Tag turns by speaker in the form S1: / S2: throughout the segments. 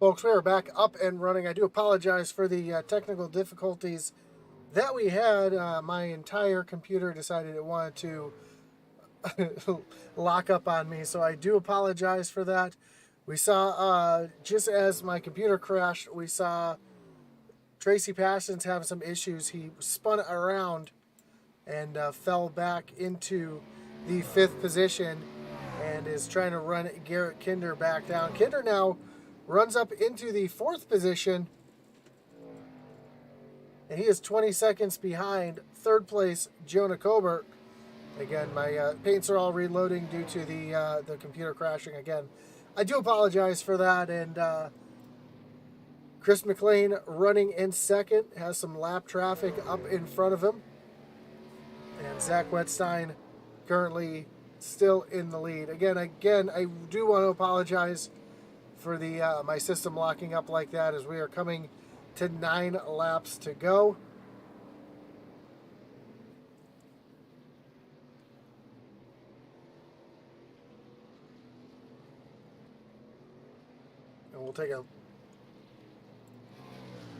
S1: Folks, we are back up and running. I do apologize for the technical difficulties that we had. My entire computer decided it wanted to lock up on me, so I do apologize for that. We saw, just as my computer crashed, we saw Tracy Parsons having some issues. He spun around and fell back into the 5th position and is trying to run Garrett Kinder back down. Kinder now runs up into the 4th position, and he is 20 seconds behind 3rd place Jonah Colbert. Again, my paints are all reloading due to the computer crashing again. I do apologize for that, and Chris McLean running in 2nd, has some lap traffic up in front of him, and Zach Wetstein currently still in the lead. Again, I do want to apologize for the my system locking up like that, as we are coming to 9 laps to go. And we'll take a...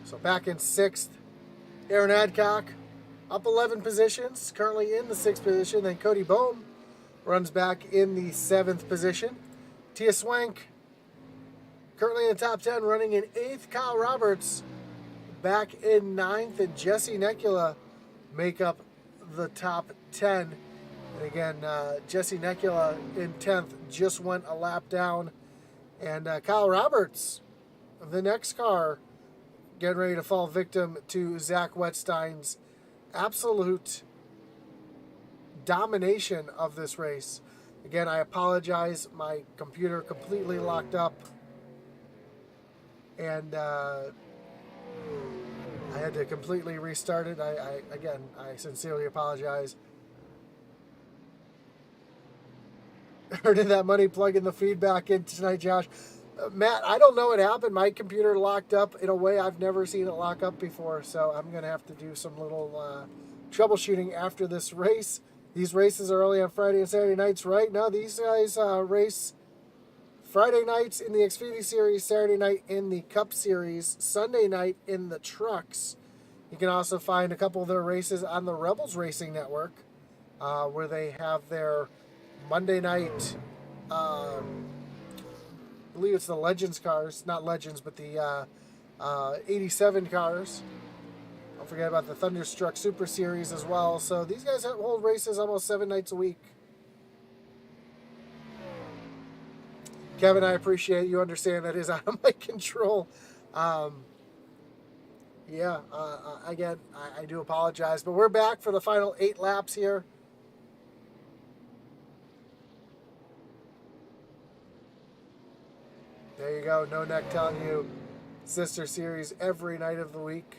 S1: So back in 6th, Aaron Adcock up 11 positions, currently in the 6th position. Then Cody Bohm runs back in the 7th position. Tia Swank currently in the top 10, running in 8th. Kyle Roberts back in 9th, and Jesse Nekula make up the top 10. And again, Jesse Nekula in 10th just went a lap down. And Kyle Roberts, the next car, getting ready to fall victim to Zach Wetstein's absolute domination of this race. Again, I apologize. My computer completely locked up, and I had to completely restart it. I sincerely apologize. Did that money plug in the feedback in tonight, Josh? Matt, I don't know what happened. My computer locked up in a way I've never seen it lock up before, so I'm going to have to do some little troubleshooting after this race. These races are only on Friday and Saturday nights, right? No, these guys race Friday nights in the Xfinity Series, Saturday night in the Cup Series, Sunday night in the Trucks. You can also find a couple of their races on the Rebels Racing Network, where they have their Monday night, I believe it's the Legends cars, not Legends, but the 87 cars. Don't forget about the Thunderstruck Super Series as well. So these guys hold races almost 7 nights a week. Kevin, I appreciate you understand that is out of my control. Again, I do apologize. But we're back for the final 8 laps here. There you go. No Neck telling you sister series every night of the week.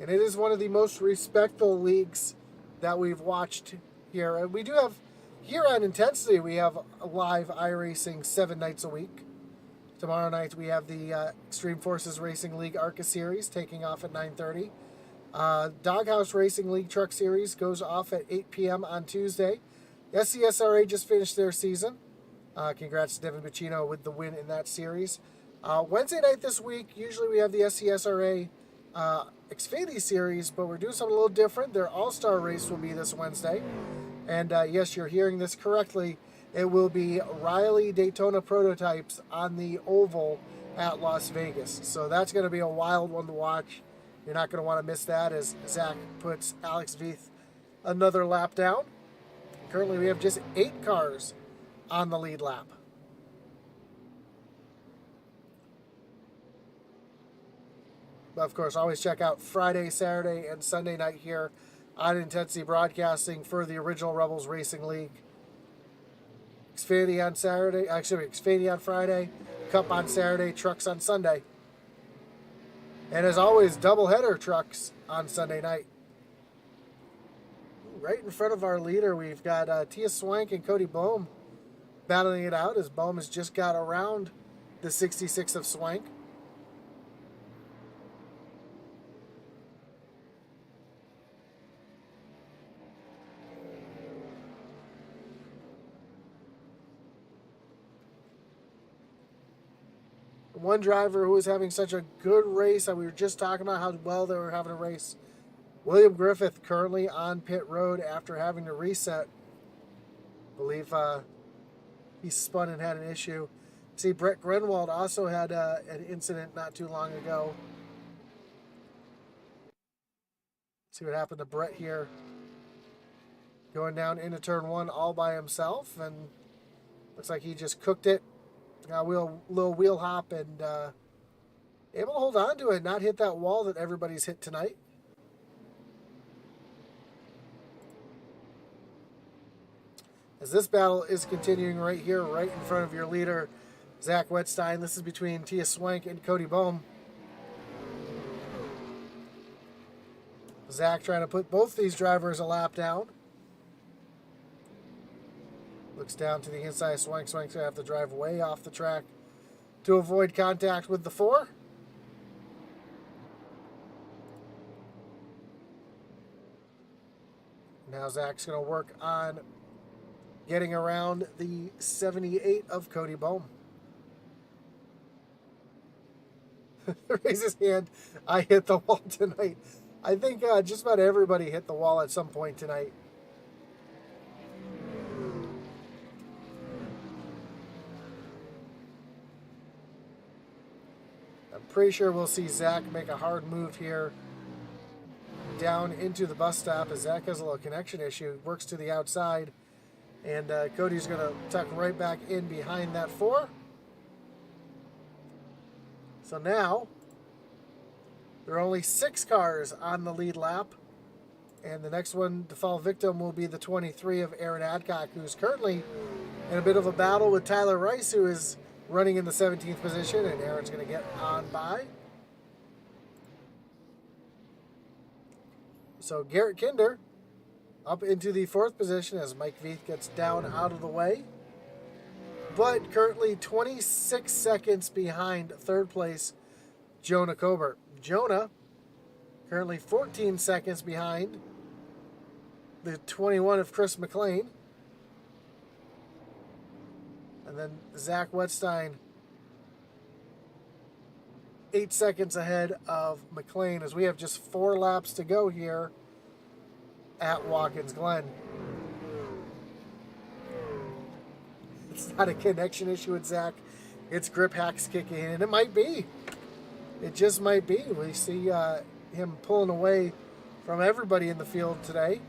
S1: And it is one of the most respectful leagues that we've watched here. And we do have, here on Intensity, we have live iRacing 7 nights a week. Tomorrow night we have the Extreme Forces Racing League ARCA Series taking off at 9:30. Doghouse Racing League Truck Series goes off at 8 p.m. on Tuesday. SCSRA just finished their season. Congrats to Devin Bacino with the win in that series. Wednesday night this week, usually we have the SCSRA Xfinity Series, but we're doing something a little different. Their All-Star race will be this Wednesday. And yes, you're hearing this correctly. It will be Riley Daytona prototypes on the oval at Las Vegas. So that's going to be a wild one to watch. You're not going to want to miss that as Zach puts Alex Veith another lap down. Currently, we have just 8 cars on the lead lap. But of course, always check out Friday, Saturday, and Sunday night here on Intensity Broadcasting for the original Rebels Racing League. Xfinity on Saturday, Xfinity on Friday, Cup on Saturday, Trucks on Sunday. And as always, doubleheader Trucks on Sunday night. Right in front of our leader, we've got Tia Swank and Cody Bohm battling it out, as Bohm has just got around the 66 of Swank. one driver who was having such a good race, and we were just talking about how well they were having a race. William Griffith currently on pit road after having to reset. I believe he spun and had an issue. See, Brett Grenwald also had an incident not too long ago. See what happened to Brett here. Going down into turn one all by himself, and looks like he just cooked it. Got a little wheel hop and able to hold on to it, not hit that wall that everybody's hit tonight. As this battle is continuing right here, right in front of your leader, Zach Wettstein. This is between Tia Swank and Cody Bohm. Zach trying to put both these drivers a lap down. Looks down to the inside. Swank's going to have to drive way off the track to avoid contact with the 4. Now Zach's going to work on getting around the 78 of Cody Bohm. Raise his hand. I hit the wall tonight. I think just about everybody hit the wall at some point tonight. I'm pretty sure we'll see Zach make a hard move here down into the bus stop as Zach has a little connection issue. Works to the outside. And Cody's going to tuck right back in behind that 4. So now, there are only 6 cars on the lead lap. And the next one to fall victim will be the 23 of Aaron Adcock, who's currently in a bit of a battle with Tyler Rice, who is running in the 17th position. And Aaron's going to get on by. So Garrett Kinder up into the 4th position as Mike Veith gets down out of the way. But currently 26 seconds behind 3rd place, Jonah Cobert. Jonah currently 14 seconds behind the 21 of Chris McLean. And then Zach Wettstein 8 seconds ahead of McLean as we have just 4 laps to go here at Watkins Glen. It's not a connection issue with Zach. It's grip hacks kicking in. And it might be. It just might be. We see him pulling away from everybody in the field today.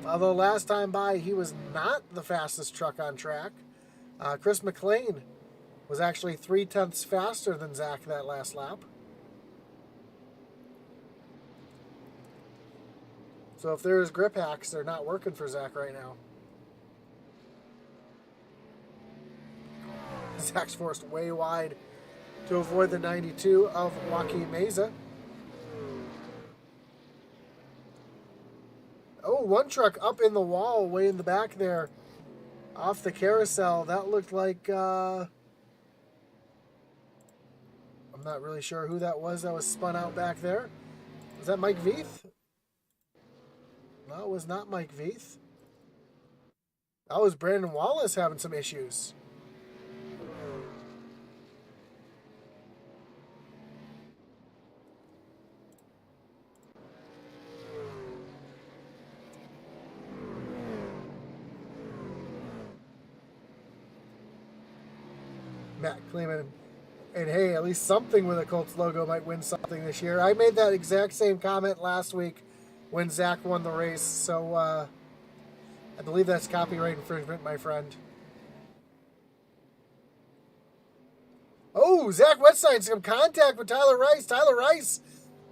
S1: Although last time by, he was not the fastest truck on track. Chris McLean was actually 0.3 faster than Zach that last lap. So if there's grip hacks, they're not working for Zach right now. Zach's forced way wide to avoid the 92 of Joaquin Meza. Oh, one truck up in the wall way in the back there. Off the carousel. That looked like... I'm not really sure who that was spun out back there. Was that Mike Veith? No, it was not Mike Veith. That was Brandon Wallace having some issues. Matt Kleeman. And hey, at least something with a Colts logo might win something this year. I made that exact same comment last week when Zach won the race. So I believe that's copyright infringement, my friend. Oh, Zach Wettstein's some contact with Tyler Rice. Tyler Rice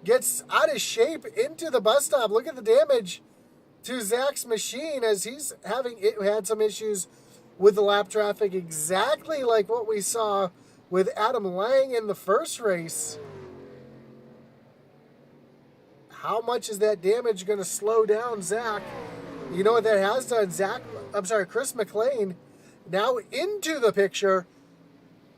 S1: gets out of shape into the bus stop. Look at the damage to Zach's machine as he's had some issues with the lap traffic, exactly like what we saw with Adam Lang in the first race. How much is that damage going to slow down Zach? You know what that has done? Chris McLean now into the picture.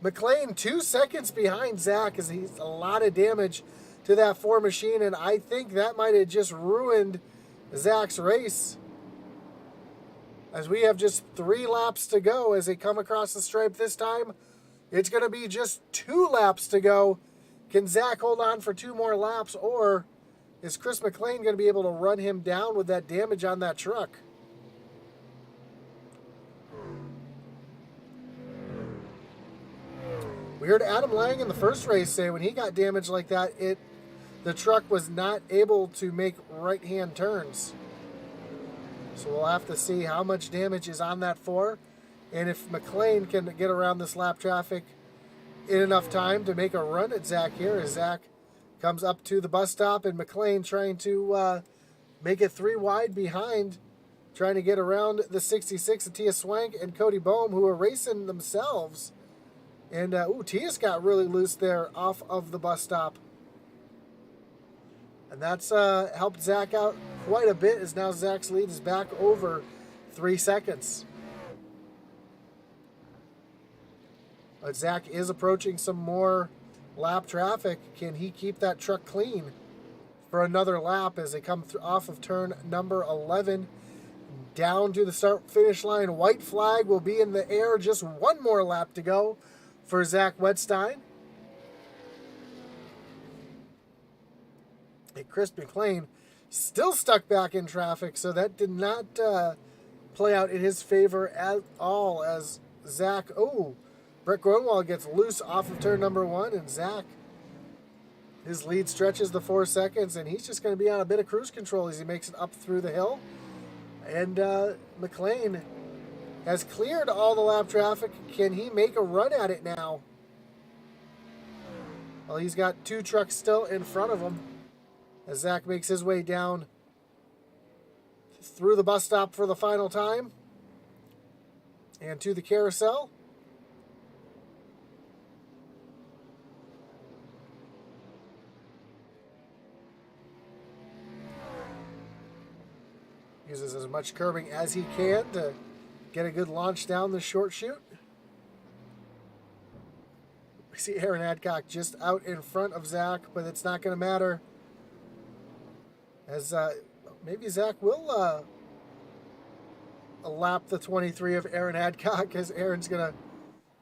S1: McLean 2 seconds behind Zach as he's a lot of damage to that 4 machine, and I think that might have just ruined Zach's race. as we have just 3 laps to go as they come across the stripe this time. It's going to be just 2 laps to go. Can Zach hold on for 2 more laps, or is Chris McLean going to be able to run him down with that damage on that truck? We heard Adam Lang in the first race say when he got damaged like that, the truck was not able to make right-hand turns. So we'll have to see how much damage is on that for, and if McLean can get around this lap traffic in enough time to make a run at Zach here, as Zach comes up to the bus stop, and McLean trying to make it 3 wide behind, trying to get around the 66 of Tia Swank and Cody Boehm, who are racing themselves. And, Tia's got really loose there off of the bus stop. And that's helped Zach out quite a bit, as now Zach's lead is back over 3 seconds. But Zach is approaching some more lap traffic. Can he keep that truck clean for another lap as they come off of turn number 11 down to the start-finish line? White flag will be in the air. Just 1 more lap to go for Zach Wettstein. And Chris McLean still stuck back in traffic, so that did not play out in his favor at all, as Zach, Brett Grunwald gets loose off of turn number 1, and Zach, his lead stretches to 4 seconds, and he's just going to be on a bit of cruise control as he makes it up through the hill. And McLean has cleared all the lap traffic. Can he make a run at it now? Well, he's got 2 trucks still in front of him as Zach makes his way down through the bus stop for the final time and to the carousel. Uses as much curbing as he can to get a good launch down the short chute. We see Aaron Adcock just out in front of Zach, but it's not going to matter, as maybe Zach will lap the 23 of Aaron Adcock, as Aaron's going to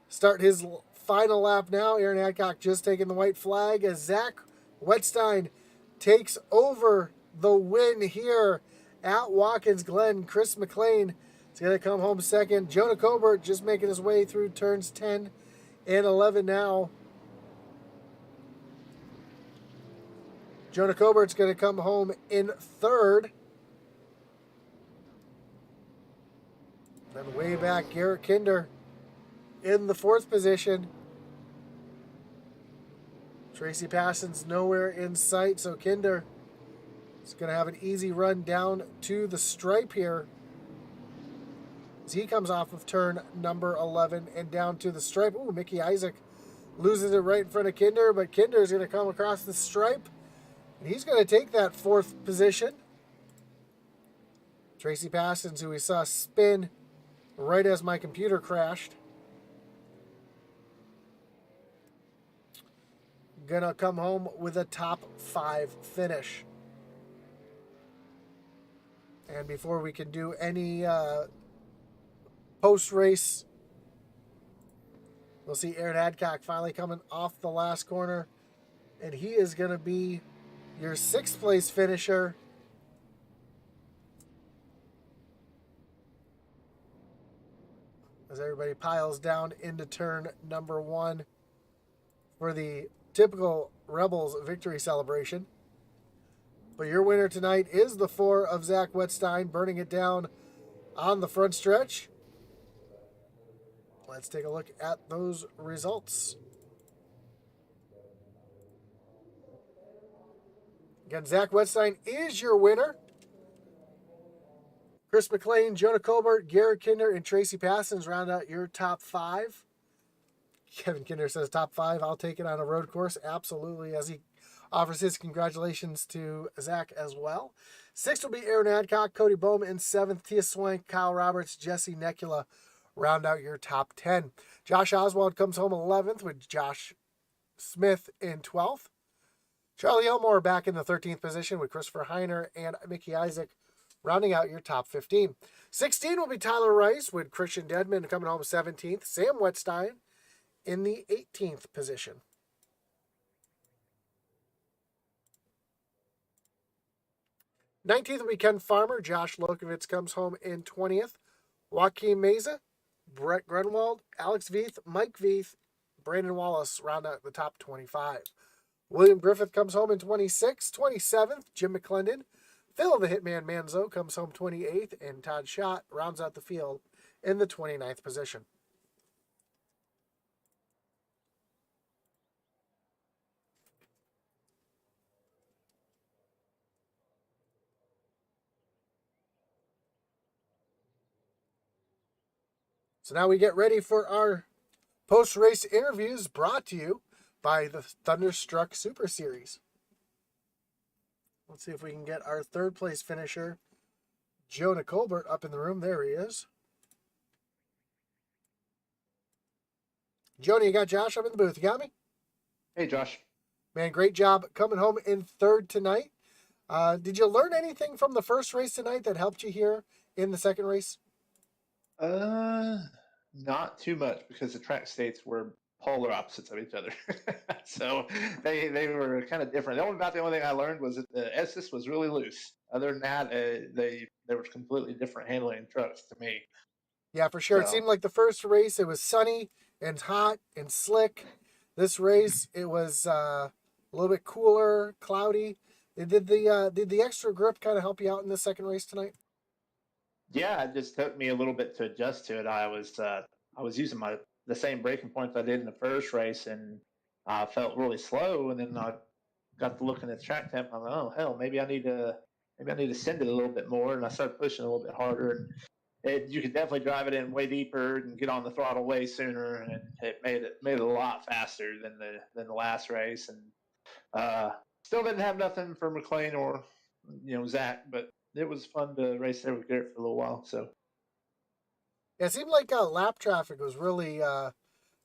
S1: start his final lap now. Aaron Adcock just taking the white flag as Zach Wettstein takes over the win here at Watkins Glen. Chris McLean is going to come home second. Jonah Colbert just making his way through turns 10 and 11 now. Jonah Colbert's going to come home in third. Then way back, Garrett Kinder in the 4th position. Tracy Passon's nowhere in sight, so Kinder is going to have an easy run down to the stripe here as he comes off of turn number 11 and down to the stripe. Mickey Isaac loses it right in front of Kinder, but Kinder is going to come across the stripe, and he's going to take that 4th position. Tracy Passons, who we saw spin right as my computer crashed, going to come home with a top 5 finish. And before we can do any post-race, we'll see Aaron Adcock finally coming off the last corner, and he is going to be your 6th place finisher. As everybody piles down into turn number 1 for the typical Rebels victory celebration. But your winner tonight is the 4 of Zach Wettstein, burning it down on the front stretch. Let's take a look at those results. Again, Zach Wettstein is your winner. Chris McLean, Jonah Colbert, Garrett Kinder, and Tracy Passons round out your top 5. Kevin Kinder says top 5. I'll take it on a road course. Absolutely, as he offers his congratulations to Zach as well. 6th will be Aaron Adcock, Cody Boehm in 7th, Tia Swank, Kyle Roberts, Jesse Necula round out your top 10. Josh Oswald comes home 11th with Josh Smith in 12th. Charlie Elmore back in the 13th position with Christopher Heiner and Mickey Isaac rounding out your top 15. 16 will be Tyler Rice with Christian Dedman coming home 17th. Sam Wetstein in the 18th position. 19th will be Ken Farmer. Josh Lokovitz comes home in 20th. Joaquin Meza, Brett Grunwald, Alex Veith, Mike Veith, Brandon Wallace round out the top 25. William Griffith comes home in 26th. 27th, Jim McClendon. Phil the Hitman Manzo comes home 28th, and Todd Schott rounds out the field in the 29th position. So now we get ready for our post-race interviews brought to you by the Thunderstruck Super Series. Let's see if we can get our third place finisher, Jonah Colbert, up in the room. There he is. Jonah, you got Josh up in the booth. You got me?
S2: Hey, Josh.
S1: Man, great job coming home in third tonight. Did you learn anything from the first race tonight that helped you here in the second race?
S2: Not too much because the track states were polar opposites of each other. So they were kind of different. The only thing I learned was that the Estes was really loose. Other than that, they were completely different handling trucks to me.
S1: Yeah, for sure. It seemed like the first race, it was sunny and hot and slick. This race, it was a little bit cooler, cloudy. Did the extra grip kind of help you out in the second race tonight?
S2: Yeah, it just took me a little bit to adjust to it. I was using the same braking points I did in the first race, and I felt really slow. And then I got to looking at the track temp. I'm like, oh hell, maybe I need to send it a little bit more. And I started pushing a little bit harder. And you could definitely drive it in way deeper and get on the throttle way sooner. And it made it a lot faster than the last race. And still didn't have nothing for McLean or Zach, but it was fun to race there with Garrett for a little while. So
S1: Yeah, it seemed like lap traffic was really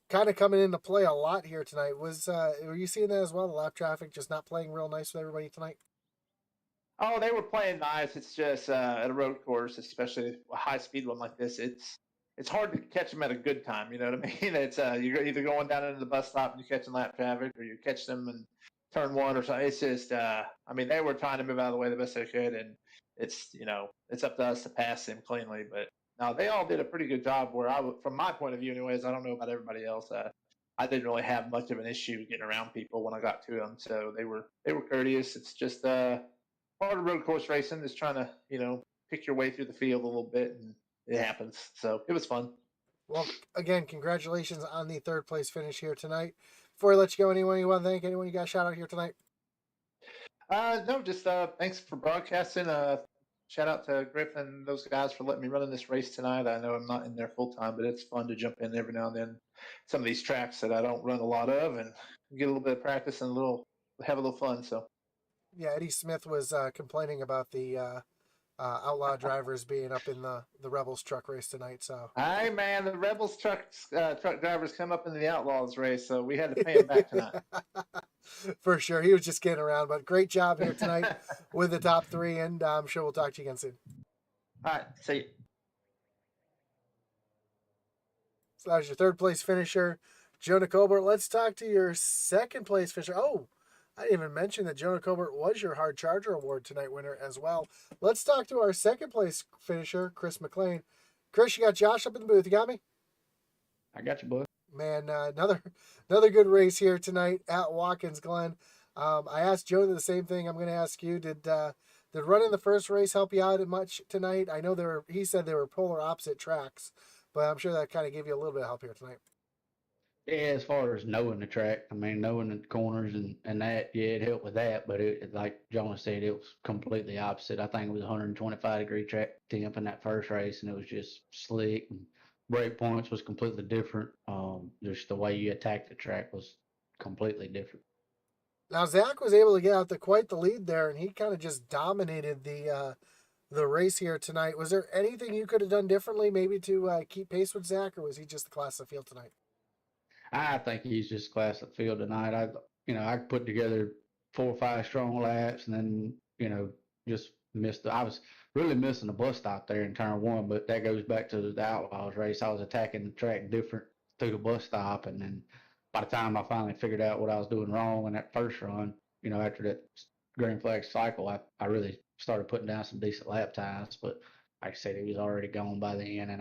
S1: kind of coming into play a lot here tonight. Were you seeing that as well? The lap traffic just not playing real nice with everybody tonight?
S2: oh, they were playing nice. It's just at a road course, especially a high speed one like this, it's hard to catch them at a good time. You know what I mean? It's you're either going down into the bus stop and you're catching lap traffic, or you catch them in turn one or something. It's just I mean, they were trying to move out of the way the best they could, and it's up to us to pass them cleanly. But no, they all did a pretty good job. From my point of view, anyways, I don't know about everybody else. I didn't really have much of an issue getting around people when I got to them, so they were courteous. It's just part of road course racing is trying to pick your way through the field a little bit, and it happens. So it was fun.
S1: Well, again, congratulations on the third place finish here tonight. Before I let you go, anyone you want to thank? Anyone you got a shout out here tonight?
S2: No, just thanks for broadcasting. Shout out to Griffin and those guys for letting me run in this race tonight. I know I'm not in there full time, but it's fun to jump in every now and then. Some of these tracks that I don't run a lot of, and get a little bit of practice and have a little fun. So
S1: Yeah, Eddie Smith was complaining about the outlaw drivers being up in the Rebels truck race tonight. So,
S2: hey man, the Rebels truck drivers come up in the Outlaws race, so we had to pay them back tonight.
S1: For sure, he was just kidding around. But great job here tonight with the top three, and I'm sure we'll talk to you again soon.
S2: All right, see you.
S1: So that was your third place finisher, Jonah Colbert. Let's talk to your second place finisher. Oh, I didn't even mention that Jonah Colbert was your Hard Charger Award tonight winner as well. Let's talk to our second place finisher, Chris McLean. Chris, you got Josh up in the booth. You got me?
S3: I got you, bud.
S1: Man, another good race here tonight at Watkins Glen. I asked Jonah the same thing. I'm going to ask you. Did running the first race help you out much tonight? I know he said they were polar opposite tracks, but I'm sure that kind of gave you a little bit of help here tonight.
S3: Yeah, as far as knowing the track, I mean, knowing the corners and that, yeah, it helped with that. But like Jonah said, it was completely opposite. I think it was 125-degree track temp in that first race, and it was just slick. And brake points was completely different. Just the way you attacked the track was completely different.
S1: Now Zach was able to get out quite the lead there, and he kind of just dominated the race here tonight. Was there anything you could have done differently, maybe to keep pace with Zach, or was he just the class of the field tonight?
S3: I think he's just class of the field tonight. I put together 4 or 5 strong laps, and then just I was really missing the bus stop there in turn one, but that goes back to the Outlaws race. I was attacking the track different through the bus stop, and then by the time I finally figured out what I was doing wrong in that first run, after that green flag cycle, I really started putting down some decent lap times. But like I said, he was already gone by then, and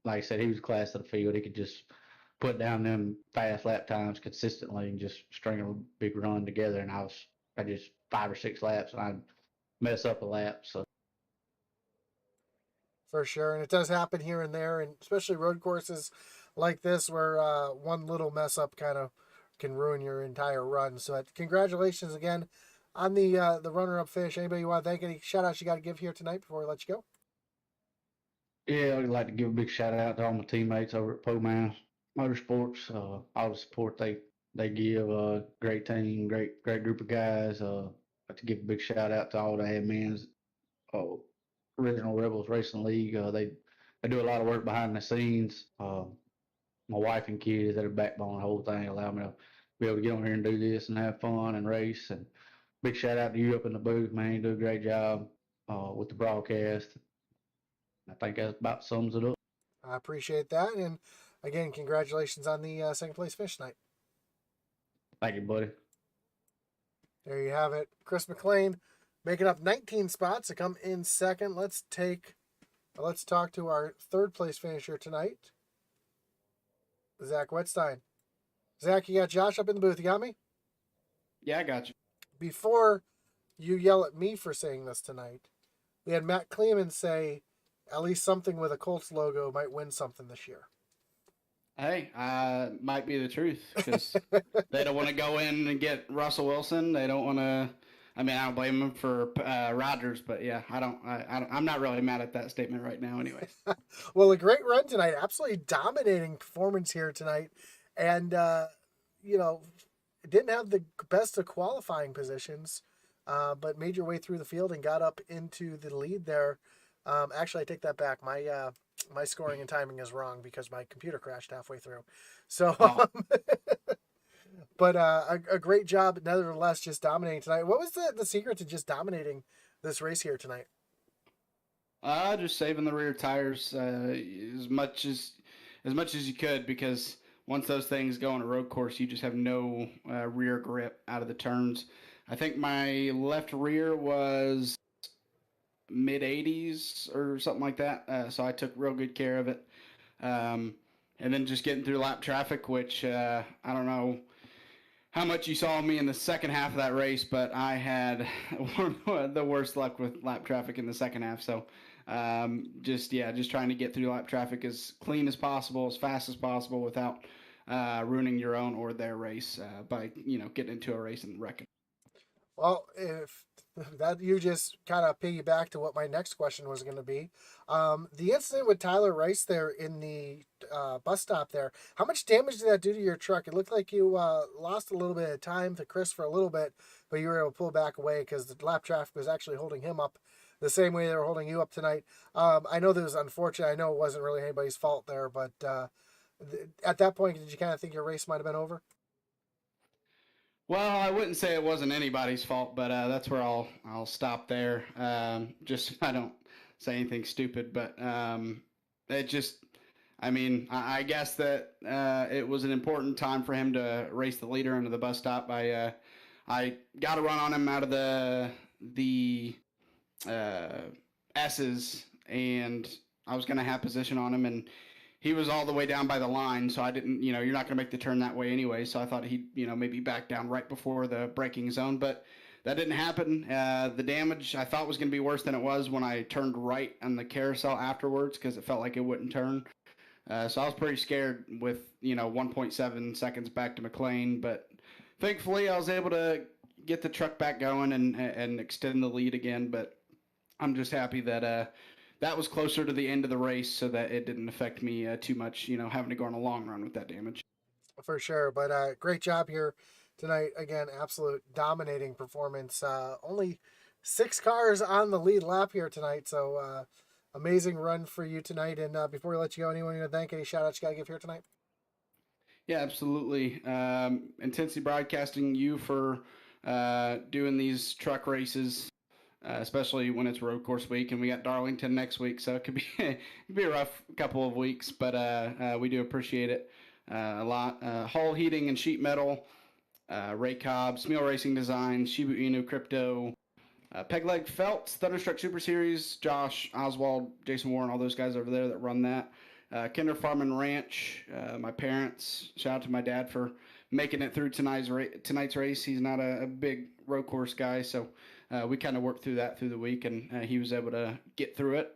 S3: like I said, he was class of the field. He could just put down them fast lap times consistently and just string a big run together. And I just 5 or 6 laps, and I'd mess up a lap. So
S1: For sure, and it does happen here and there, and especially road courses like this where one little mess up kind of can ruin your entire run. So congratulations again on the runner-up finish. Anybody you want to thank? Any shout-outs you got to give here tonight before we let you go?
S3: yeah, I'd like to give a big shout out to all my teammates over at Poman Motorsports. All the support they give. Great team, great group of guys. I'd like to give a big shout out to all the admins. Uh, Original Rebels Racing League. They do a lot of work behind the scenes. My wife and kids that are backbone of the whole thing allow me to be able to get on here and do this and have fun and race. And big shout out to you up in the booth, man. You do a great job with the broadcast. I think that about sums it up.
S1: I appreciate that, and again, congratulations on the second place finish tonight.
S3: Thank you, buddy.
S1: There you have it, Chris McLean, making up 19 spots to come in second. Let's talk to our third place finisher tonight, Zach Wetstein. Zach, you got Josh up in the booth. You got me?
S4: Yeah, I got you.
S1: Before you yell at me for saying this tonight, we had Matt Kleeman say at least something with a Colts logo might win something this year.
S4: Hey, might be the truth because they don't want to go in and get Russell Wilson. They don't want to. I mean, I don't blame them for Rodgers, but yeah, I'm not really mad at that statement right now, anyway.
S1: Well, a great run tonight. Absolutely dominating performance here tonight, and didn't have the best of qualifying positions, but made your way through the field and got up into the lead there. Actually, I take that back. My scoring and timing is wrong because my computer crashed halfway through. So, but a great job, nevertheless, just dominating tonight. What was the secret to just dominating this race here tonight?
S4: Just saving the rear tires as much as you could, because once those things go on a road course, you just have no rear grip out of the turns. I think my left rear was mid 80s or something like that, so I took real good care of it. And then just getting through lap traffic, which I don't know how much you saw me in the second half of that race, but I had the worst luck with lap traffic in the second half. So just trying to get through lap traffic as clean as possible, as fast as possible, without ruining your own or their race by getting into a race and wrecking.
S1: Well, if that you just kind of piggyback to what my next question was going to be, the incident with Tyler Rice there in the bus stop there, how much damage did that do to your truck? It looked like you lost a little bit of time to Chris for a little bit, but you were able to pull back away because the lap traffic was actually holding him up the same way they were holding you up tonight. I know that was unfortunate. I know it wasn't really anybody's fault there, but at that point, did you kind of think your race might have been over?
S4: Well, I wouldn't say it wasn't anybody's fault, but that's where I'll stop there. Just so I don't say anything stupid, but it just, I mean, I guess that it was an important time for him to race the leader into the bus stop. I got a run on him out of the S's, and I was going to have position on him, and he was all the way down by the line, so I didn't, you're not going to make the turn that way anyway, so I thought he'd, maybe back down right before the braking zone, but that didn't happen. The damage I thought was going to be worse than it was when I turned right on the carousel afterwards, because it felt like it wouldn't turn. So I was pretty scared with, 1.7 seconds back to McLean, but thankfully I was able to get the truck back going and extend the lead again, but I'm just happy that that was closer to the end of the race so that it didn't affect me too much, having to go on a long run with that damage.
S1: For sure, but great job here tonight. Again, absolute dominating performance. Only 6 cars on the lead lap here tonight, so amazing run for you tonight. And before we let you go, anyone you want to thank, any shout outs you got to give here tonight?
S4: Yeah, absolutely. Intensity Broadcasting, you for doing these truck races especially when it's road course week, and we got Darlington next week, so it could be it could be a rough couple of weeks, but we do appreciate it a lot. Hull Heating and Sheet Metal, Ray Cobb, Smeel Racing Design, Shibu Inu Crypto, Peg Leg Felts, Thunderstruck Super Series, Josh Oswald, Jason Warren, all those guys over there that run that. Kinder Farm and Ranch, my parents. Shout out to my dad for making it through tonight's race. He's not a big road course guy, so we kind of worked through that through the week, and he was able to get through it.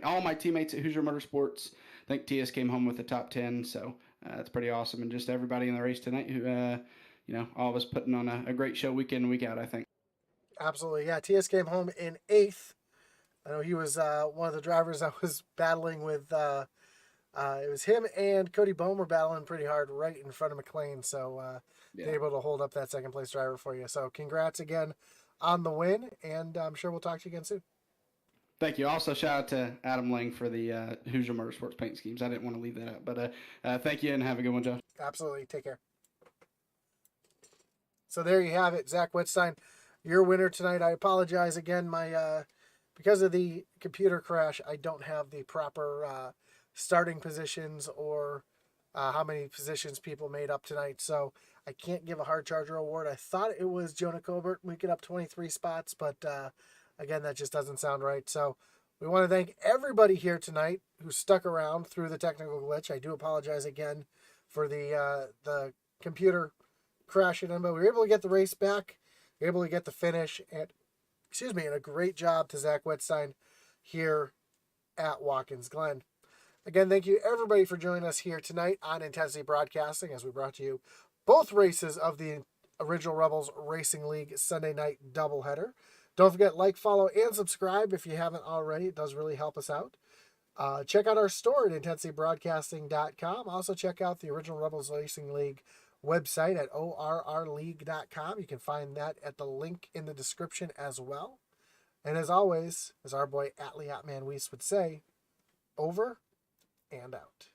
S4: All my teammates at Hoosier Motorsports, I think TS came home with the top 10, so that's pretty awesome. And just everybody in the race tonight who, all of us putting on a great show week in and week out, I think.
S1: Absolutely, yeah. TS came home in 8th. I know he was one of the drivers I was battling with. It was him and Cody Bohm were battling pretty hard right in front of McLean, so able to hold up that second place driver for you. So congrats again on the win, and I'm sure we'll talk to you again soon.
S4: Thank you. Also, shout out to Adam Lang for the Hoosier Motorsports paint schemes. I didn't want to leave that out, but thank you and have a good one, Josh.
S1: Absolutely. Take care. So there you have it, Zach Wittstein, your winner tonight. I apologize again. My because of the computer crash, I don't have the proper starting positions or how many positions people made up tonight. So I can't give a hard charger award. I thought it was Jonah Colbert making up 23 spots, but again, that just doesn't sound right. So we want to thank everybody here tonight who stuck around through the technical glitch. I do apologize again for the computer crashing in, but we were able to get the race back, we were able to get the finish, and a great job to Zach Wittstein here at Watkins Glen. Again, thank you everybody for joining us here tonight on Intensity Broadcasting as we brought to you both races of the Original Rebels Racing League Sunday night doubleheader. Don't forget, like, follow, and subscribe if you haven't already. It does really help us out. Check out our store at intensitybroadcasting.com. Also check out the Original Rebels Racing League website at orrleague.com. You can find that at the link in the description as well. And as always, as our boy Atlee Atman Weiss would say, over and out.